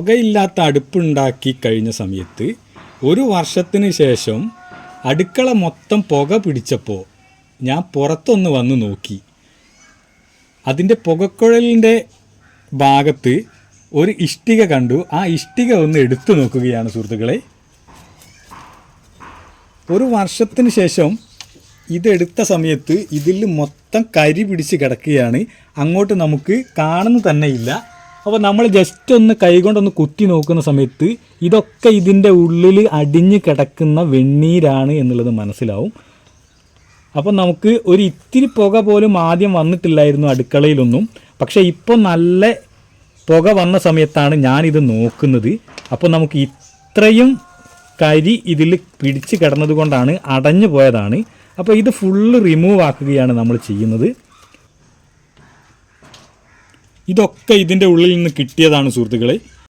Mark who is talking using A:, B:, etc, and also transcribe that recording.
A: പുകയില്ലാത്ത അടുപ്പുണ്ടാക്കി കഴിഞ്ഞ സമയത്ത് ഒരു വർഷത്തിന് ശേഷം അടുക്കള മൊത്തം പുക പിടിച്ചപ്പോൾ ഞാൻ പുറത്തൊന്ന് വന്ന് നോക്കി. അതിൻ്റെ പുകക്കുഴലിൻ്റെ ഭാഗത്ത് ഒരു ഇഷ്ടിക കണ്ടു. ആ ഇഷ്ടിക ഒന്ന് എടുത്തു നോക്കുകയാണ് സുഹൃത്തുക്കളെ. ഒരു വർഷത്തിന് ശേഷം ഇതെടുത്ത സമയത്ത് ഇതിൽ മൊത്തം കരി പിടിച്ച് കിടക്കുകയാണ്. അങ്ങോട്ട് നമുക്ക് കാണുന്നു തന്നെ ഇല്ല. അപ്പോൾ നമ്മൾ ജസ്റ്റ് ഒന്ന് കൈകൊണ്ടൊന്ന് കുത്തി നോക്കുന്ന സമയത്ത് ഇതൊക്കെ ഇതിൻ്റെ ഉള്ളിൽ അടിഞ്ഞ് കിടക്കുന്ന വെണ്ണീരാണ് എന്നുള്ളത് മനസ്സിലാവും. അപ്പോൾ നമുക്ക് ഒരു ഇത്തിരി പുക പോലും ആദ്യം വന്നിട്ടില്ലായിരുന്നു അടുക്കളയിലൊന്നും. പക്ഷേ ഇപ്പോൾ നല്ല പുക വന്ന സമയത്താണ് ഞാനിത് നോക്കുന്നത്. അപ്പോൾ നമുക്ക് ഇത്രയും കരി ഇതിൽ പിടിച്ച് കിടന്നത് കൊണ്ടാണ് അടഞ്ഞു പോയതാണ്. അപ്പോൾ ഇത് ഫുള്ള് റിമൂവ് ആക്കുകയാണ് നമ്മൾ ചെയ്യുന്നത്. ഇതൊക്കെ ഇതിൻ്റെ ഉള്ളിൽ നിന്ന് കിട്ടിയതാണ് സുഹൃത്തുക്കളെ.